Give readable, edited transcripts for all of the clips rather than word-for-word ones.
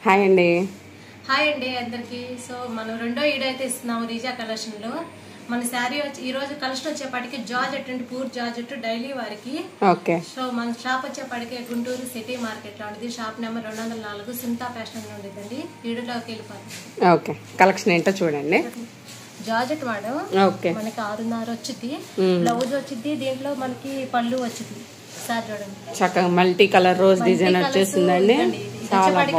Hi అండి. Hi అండి అందరికి. సో మనం రెండో వీడియో అయితే ఇస్తున్నాము రీజా కలెక్షన్ లో. మన శారీ వచ్చి ఈ రోజు కలెక్షన్ వచ్చేపాటికి జార్జెట్ అండి, పూర్ జార్జెట్ డైలీ వారికి. ఓకే. సో మన షాప్ వచ్చేపాటికి గుంటూరు సిటీ మార్కెట్ లో ఉంటుంది. షాప్ నెంబర్ 204 సింతా ఫ్యాషన్ లో ఉంటుందండి. వీడియోలోకి వెళ్ళిపోతుంది. ఓకే, కలెక్షన్ ఏంటో చూడండి. జార్జెట్ మేడం ఓకే, మనకి 6.5 వచ్చింది. బ్లౌజ్ వచ్చింది, దీంట్లో మనకి పళ్ళు వచ్చింది. సార్ చూడండి, చక్కగా మల్టీ కలర్ రోజ్ డిజైన్ వచ్చేసిందండి.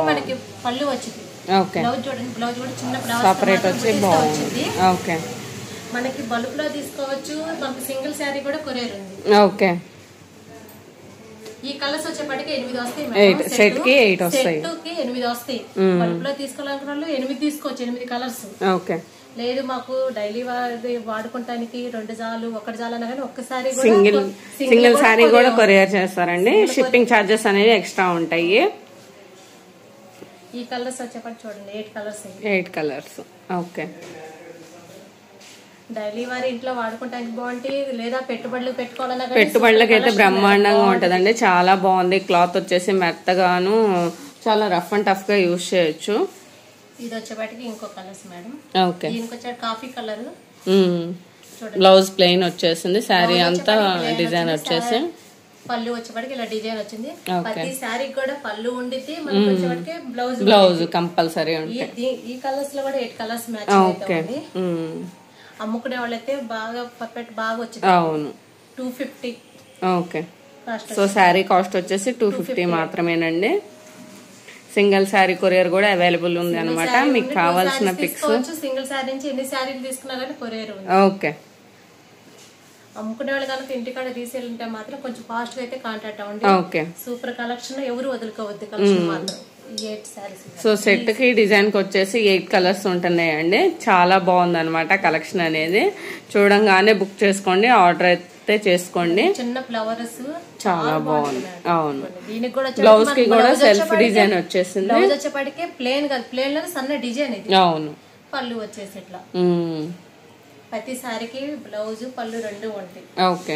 మనకి పళ్ళు వచ్చింది. ఓకే, బ్లౌజ్ చూడండి, బ్లౌజ్ కూడా చిన్న బ్లౌజ్ సెపరేట్ వచ్చి బాగుంది. ఓకే, మనకి బల్బ్ లో తీసుకోవచ్చు. మనకి సింగిల్ శారీ కూడా కొరియర్ ఉంది. ఓకే. ఈ కలర్స్ వచ్చేప్పటికి 8 వస్తాయి. సెట్ కి 8 వస్తాయి. సెట్ కి 8 వస్తాయి. బల్బ్ లో తీసుకోవాలనుకున్న వాళ్ళు 8 తీసుకోవచ్చు. 8 కలర్స్. ఓకే. లేదు మాకు డైలీ వాడుకోవటానికి 2 జాలు 1 జాలు అన్నా కానీ ఒక్కసారి సింగిల్ శారీ కూడా కొరియర్ చేస్తారండి. షిప్పింగ్ ఛార్జెస్ అనేవి ఎక్స్ట్రా ఉంటాయి. ఈ కలర్స్ వచ్చేప్పటి చూడండి 8 కలర్స్. 8 కలర్స్. ఓకే. డైలీ వారి ఇంట్లో వాడుకోవడానికి బాగుంటాయి. లేదా పెట్టుబడులకు అయితే బ్రహ్మాండంగా ఉంటదండి. చాలా బాగుంది. క్లాత్ వచ్చేసి మెత్తగాను చాలా రఫ్ అండ్ టఫ్ గా యూజ్ చేయొచ్చు. ఇది వచ్చేపాటికి ఇంకో కలర్స్ మేడం. ఓకే. దీనికి వచ్చే కాఫీ కలర్. బ్లౌజ్ ప్లెయిన్ వచ్చేసింది. శారీ అంతా డిజైన్ వచ్చేసి పళ్ళు వచ్చేపాటికి ఇలా డిజైన్ వచ్చింది. ప్రతి శారీ కూడా పళ్ళు ఉండితే మనకి వచ్చేపాటికి బ్లౌజ్ కంపల్సరీ ఉంటుంది. ఈ కలర్స్ లో కూడా 8 కలర్స్ మ్యాచ్ అవుతాయి. అమ్ముకునే వాళ్ళైతే బాగా పర్ఫెక్ట్ బాగా వచ్చింది. అవును. 250. ఓకే. సో శారీ కాస్ట్ వచ్చేసి 250 మాత్రమేనండి. సింగిల్ శారీ కొరియర్ కూడా అవైలబుల్ ఉంది అనమాట. మీకు కావాల్సిన పిక్స్ సింగిల్ శారీ నుంచి ఎన్ని శారీలు తీసుకున్నా కానీ కొరియర్ ఉంది. ఓకే. అమ్ముకునే వాళ్ళు కనుక ఇంటికాడ తీసుకెళ్తే మాత్రం కొంచెం ఫాస్ట్ గా అయితే కాంటాక్ట్ అవ్వండి. ఓకే. సూపర్ కలెక్షన్, ఎవరు వదులుకోవద్దు కలెక్షన్ మాత్రం. సో సెట్ కి డిజైన్ కి వచ్చేసి 8 కలర్స్ ఉంటున్నాయండి. చాలా బాగుంది అనమాట కలెక్షన్ అనేది. చూడంగానే బుక్ చేసుకోండి, ఆర్డర్ అయితే చేసుకోండి. చిన్న ఫ్లవర్స్ చాలా బాగుంది. అవును. దీనికి కూడా బ్లౌజ్ కి కూడా సెల్ఫ్ డిజైన్ వచ్చేసింది. బ్లౌజ్ వచ్చేప్పటికే ప్లేన్ కాదు, ప్లేన్ లో సన్న డిజైన్ ఇది. అవును. పళ్ళు వచ్చేసి ఇట్లా ప్రతి సారికి బ్లౌజ్ పళ్ళు 2 ఉంటాయి. ఓకే.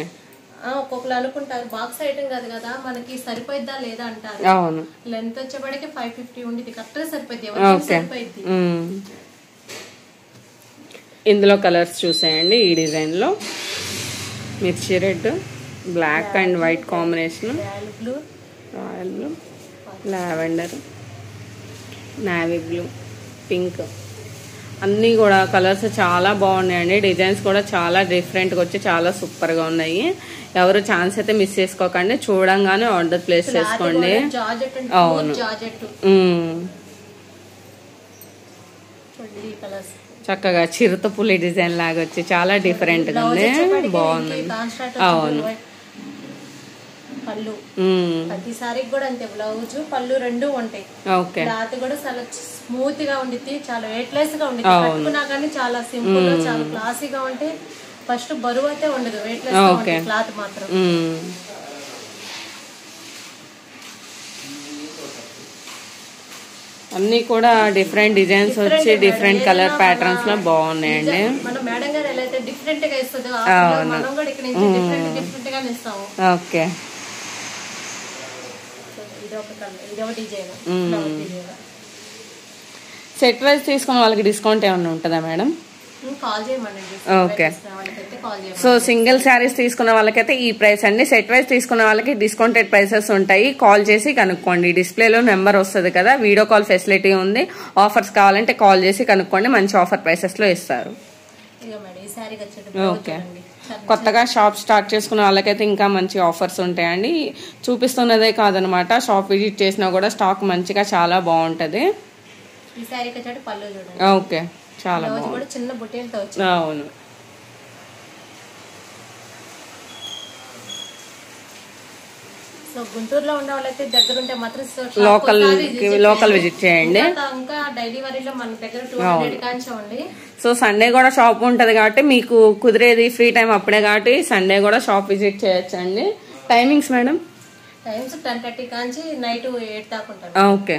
ఒక్కొక్కరు అనుకుంటారు బాక్స్ ఐటమ్ కాదు కదా మనకి సరిపోయిద్దా లేదా అంటారు. అవును. లెంత్ వచ్చేప్పటికి 550 ఉండేది. కరెక్ట్ గా సరిపోద్ది. సరిపోయింది. ఇందులో కలర్స్ చూసేయండి. ఈ డిజైన్ లో mirchi red, black and white combination, royal blue, lavender, navy blue, pink, అన్నీ కూడా కలర్స్ చాలా బాగున్నాయండి. డిజైన్స్ కూడా చాలా డిఫరెంట్గా వచ్చి చాలా సూపర్గా ఉన్నాయి. ఎవరు ఛాన్స్ అయితే మిస్ చేసుకోకండి. చూడంగానే ఆర్డర్ ప్లేస్ చేసుకోండి. అవును. చక్కగా చిరుత పులి డిజైన్ లాగా వచ్చి చాలా డిఫరెంట్ గా ఉంది. బాగుంది. అవును. పళ్ళు ప్రతిసారి కూడా అంతే. బ్లౌజ్ పళ్ళు 2 ఉంటాయి. క్లాత్ కూడా చాలా స్మూత్ గా ఉండిద్ది. చాలా వెయిట్లెస్ గా ఉండిద్ది. కట్టుకున్నా కానీ చాలా సింపుల్ గా చాలా క్లాసీగా ఉంటే ఫస్ట్ బరువు అయితే ఉండదు. వెయిట్లెస్ గా ఉంటుంది క్లాత్ మాత్రం. అన్ని కూడా డిఫరెంట్ డిజైన్స్ వచ్చి డిఫరెంట్ కలర్ ప్యాటర్న్స్ లో బాగున్నాయండి. మన మేడం గారు ఎలా అయితే డిఫరెంట్ గా ఇస్తుందో మనం కూడా ఇక్కడ నుంచి డిఫరెంట్ గా ఇస్తాము. ఓకే. సెట్ వైజ్ తీసుకున్న వాళ్ళకి డిస్కౌంట్ ఏమైనా ఉంటుందా madam? Okay. So single saris తీసుకున్న వాళ్ళకైతే ఈ ప్రైస్ అండి. సెట్ వైజ్ తీసుకున్న వాళ్ళకి డిస్కౌంటెడ్ ప్రైసెస్ ఉంటాయి. కాల్ చేసి కనుక్కోండి. డిస్ప్లేలో నెంబర్ వస్తుంది కదా, వీడియో కాల్ ఫెసిలిటీ ఉంది. ఆఫర్స్ కావాలంటే కాల్ చేసి కనుక్కోండి. మంచి ఆఫర్ ప్రైసెస్ లో ఇస్తారు. ఓకే. కొత్తగా షాప్ స్టార్ట్ చేసుకున్న వాళ్ళకైతే ఇంకా మంచి ఆఫర్స్ ఉంటాయండి. చూపిస్తున్నదే కాదనమాట, షాప్ విజిట్ చేసినా కూడా స్టాక్ మంచిగా చాలా బాగుంటది. ఓకే. చాలా బాగుంది. చిన్న బుటీలతో వచ్చింది. అవును. సో గుంటూరులో ఉన్న వాళ్ళైతే దగ్గర ఉంటే మాత్రం లోకల్ విజిట్ చేయండి. ఇంకా డైలీ వరీలో మన దగ్గర 200 కాంచండి. సో సండే కూడా షాప్ ఉంటది కాబట్టి మీకు కుదిరేది ఫ్రీ టైం అప్పుడే కాబట్టి సండే కూడా షాప్ విజిట్ చేయొచ్చండి. Timings madam? టైమ్స్ 10:30 కాంచి నైట్ 8 దాకా ఉంటారు. ఓకే.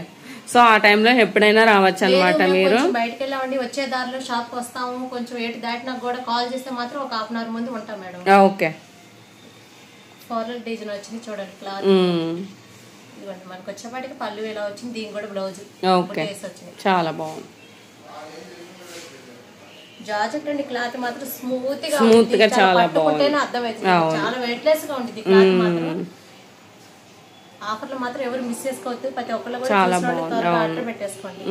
సో ఆ టైంలో ఎప్పుడైనా రావచ్చు అనమాట. మీరు బయటకు వెళ్ళామండి, వచ్చే దారిలో షాప్ కి వస్తాము, కొంచెం 8 దాటినా కూడా కాల్ చేస్తే మాత్రం ఒక హాఫ్ అన్ అవర్ ముందు ఉంటాం. Madam okay. ఫ్లోరల్ డిజైన్ వచ్చింది చూడండి క్లాత్. ఇవ్వండి మనకు వచ్చేపాటికి పళ్ళు ఇలా వచ్చింది, దీని కూడా బ్లౌజ్ ఓకే చాలా బాగుంది. జార్జెట్ అండి క్లాత్ మాత్రం స్మూత్ గా చాలా బాగుంది, అర్థమవుతుంది, చాలా వెయిట్ లెస్ గా ఉంటుంది క్లాత్ మాత్రం. ఆఫర్లు మాత్రం ఎవరు మిస్ చేసుకోవద్దు, ప్రతి ఒక్కళ్ళు కూడా చాలా బాగుంది. ఆర్డర్ పెట్టేసుకోండి.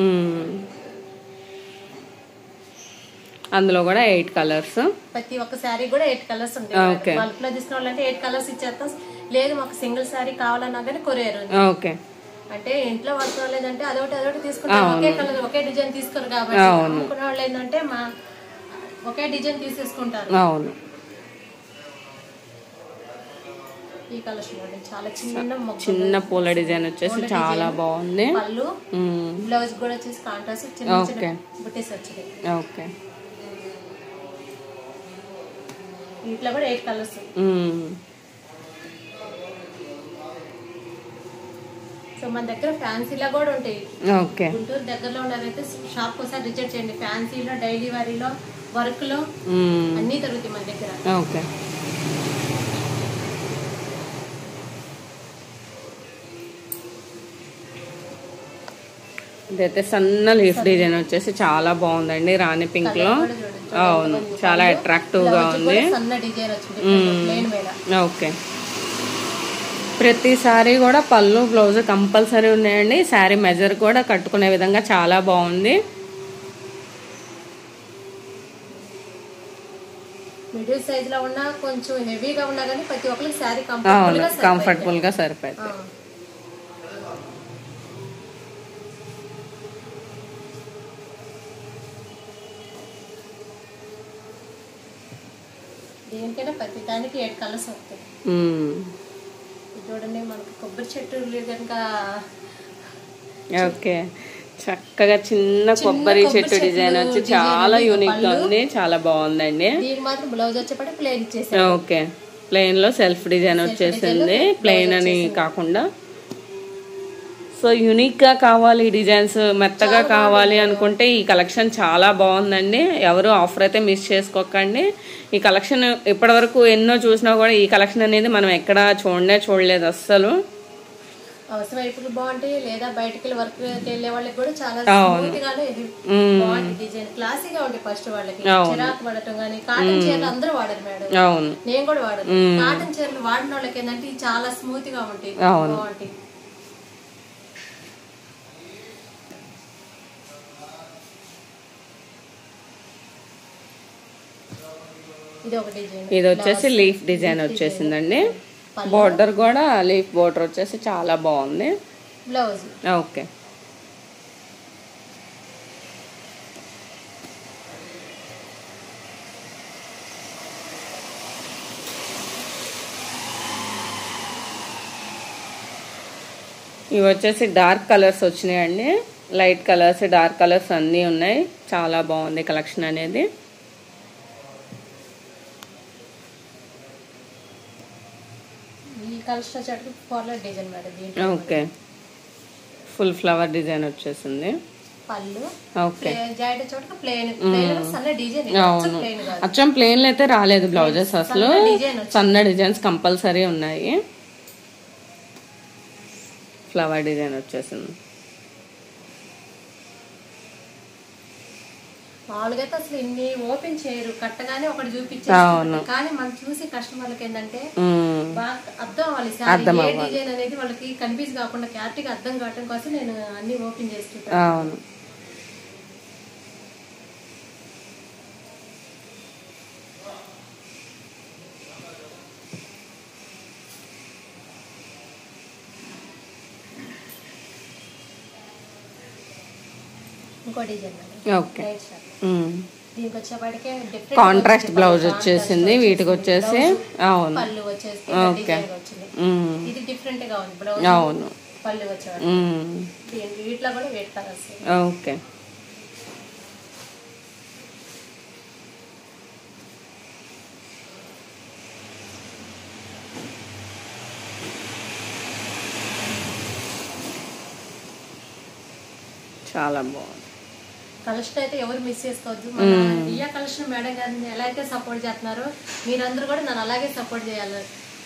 అందులో కూడా 8 కలర్స్, ప్రతి ఒక్క శారీ కూడా 8 కలర్స్ ఉంటాయి. బల్క్ లో తీసుకున్న వాళ్ళంటే 8 కలర్స్ ఇచ్చేస్తాం. లేదు మాకు సింగిల్ శారీ కావాలన్నా కానీ కొరియర్. ఓకే అంటే ఇంట్లో వాడుకోవాలి లేదంటే అదొకటి తీసుకుంటాం, ఒకే కలర్ ఒకే డిజైన్ తీసుకోరు కాబట్టి అమ్ముకునే వాళ్ళు ఏంటంటే ఒకే డిజైన్ తీసేసుకుంటారు. అవును. ఈ కలర్ చూడండి చాలా చిన్న పూల డిజైన్ వచ్చేసి చాలా బాగుంది. పళ్ళు బ్లౌజ్ కూడా వచ్చేసి కాంట్రాస్ట్ చిన్న చిన్న బుటీస్ వచ్చింది. ఓకే ఇట్లా కూడా 8 కలర్స్. సో మన దగ్గర ఫ్యాన్సీలో కూడా ఉంటాయి. గుంటూరు దగ్గరలో ఉండేదైతే షాప్ ఒకసారి విజిట్ చేయండి. ఫ్యాన్సీలో డైలీ వారీలో వర్క్ లో అన్ని దొరుకుతాయి మన దగ్గర. ఓకే ఇదైతే సన్న లీఫ్ డిజైన్ వచ్చేసి చాలా బాగుందండి, రాణి పింక్ లో. అవును చాలా అట్రాక్టివ్ గా ఉంది. ఓకే ప్రతి సారీ కూడా పళ్ళు బ్లౌజ్ కంపల్సరీ ఉన్నాయండి. శారీ మెజర్ కూడా కట్టుకునే విధంగా చాలా బాగుంది. మిడిల్ సైజ్ లో ఉన్నా కొంచెం హెవీగా ఉన్నా కానీ ప్రతి ఒక్కరికి శారీ కంఫర్టబుల్ గా సరిపోతుంది. దేనికైనా ప్రతి దానికి 8 కలర్స్ వస్తాయి. చూడండి మనకు కొబ్బరి చెట్టు కనుక ఓకే చక్కగా చిన్న కొబ్బరి చెట్టు డిజైన్ వచ్చి చాలా యూనిక్ గా ఉంది, చాలా బాగుందండి. దీనికి మాత్రం బ్లౌజ్ వచ్చేపటి ప్లెయిన్ ఇచ్చేసారు. ఓకే ప్లెయిన్ లో సెల్ఫ్ డిజైన్ వచ్చేసింది, ప్లెయిన్ అని కాకుండా. సో యూనిక్ గా కావాలి, ఈ డిజైన్స్ మెత్తగా కావాలి అనుకుంటే ఈ కలెక్షన్ చాలా బాగుందండి. ఎవరు ఆఫర్ అయితే మిస్ చేసుకోకండి. ఈ కలెక్షన్ ఇప్పటి వరకు ఎన్నో చూసినా కూడా ఈ కలెక్షన్ అనేది మనం ఎక్కడ చూడలేదు అస్సలు. అవసరం బాగుంటాయి, లేదా బయటకి వర్క్ వెళ్ళే వాళ్ళకి కూడా చాలా బాగుంటుంది డిజైన్, క్లాసీగా ఉంటాయి. ఫస్ట్ వాళ్ళకి చిరాకు పడటం కానీ కాటన్ చీరలు అందరూ వాడరు మేడం, నేను కూడా వాడను. కాటన్ చీరలు వాడిన వాళ్ళకి ఏంటంటే చాలా స్మూత్ గా ఉంటాయి, బాగుంటాయి. ఇది వచ్చేసి లీఫ్ డిజైన్ వచ్చేసిందండి. బోర్డర్ కూడా లీఫ్ బోర్డర్ వచ్చేసి చాలా బాగుంది. బ్లౌజ్ ఓకే ఇవి వచ్చేసి డార్క్ కలర్స్ వచ్చినాయండి. లైట్ కలర్స్ డార్క్ కలర్స్ అన్నీ ఉన్నాయి, చాలా బాగుంది కలెక్షన్ అనేది. ఓకే ఫుల్ ఫ్లవర్ డిజైన్ వచ్చేసింది. ఓకే అవును అచ్చం ప్లెయిన్ అయితే రాలేదు బ్లౌజెస్, అసలు సన్న డిజైన్స్ కంపల్సరీ ఉన్నాయి. ఫ్లవర్ డిజైన్ వచ్చేసింది. మామూలుగా అయితే అసలు ఇన్ని ఓపెన్ చేయరు, కట్టగానే ఒకటి చూపించారు. కానీ మనం చూసి కస్టమర్లకి ఏంటంటే బాగా అర్థం అవ్వాలి, ఏ డిజైన్ అనేది వాళ్ళకి కన్ఫ్యూజ్ కాకుండా క్లారిటీగా అర్థం కావడం కోసం నేను అన్ని ఓపెన్ చేస్తుంటాను. ఇంకో డిజైన్ దీనికి వచ్చేపాటికి కాంట్రాస్ట్ బ్లౌజ్ వచ్చేసింది, వీటికి వచ్చేసి అవును పళ్ళు వచ్చేసి ఇది డిఫరెంట్ గా ఉంది బ్లౌజ్. అవును పళ్ళు వచ్చేవాడు వీటిలో కూడా వెయిట్ కలర్స్. ఓకే చాలా బాగుంది కలెక్షన్ అయితే ఎవరు మిస్ చేసుకోవద్దు. మన రియా కలెక్షన్ మేడం గారిని ఎలా అయితే సపోర్ట్ చేస్తున్నారో మీరందరూ కూడా నన్ను అలాగే సపోర్ట్ చేయాలి.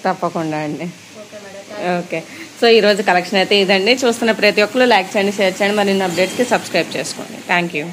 తప్పకుండా అండి. Okay madam. ఓకే సో ఈరోజు కలెక్షన్ అయితే ఇదండి. చూస్తున్న ప్రతి ఒక్కరు లైక్ చేయండి, షేర్ చేయండి, మరిన్ని అప్డేట్స్కి సబ్స్క్రైబ్ చేసుకోండి. Thank you.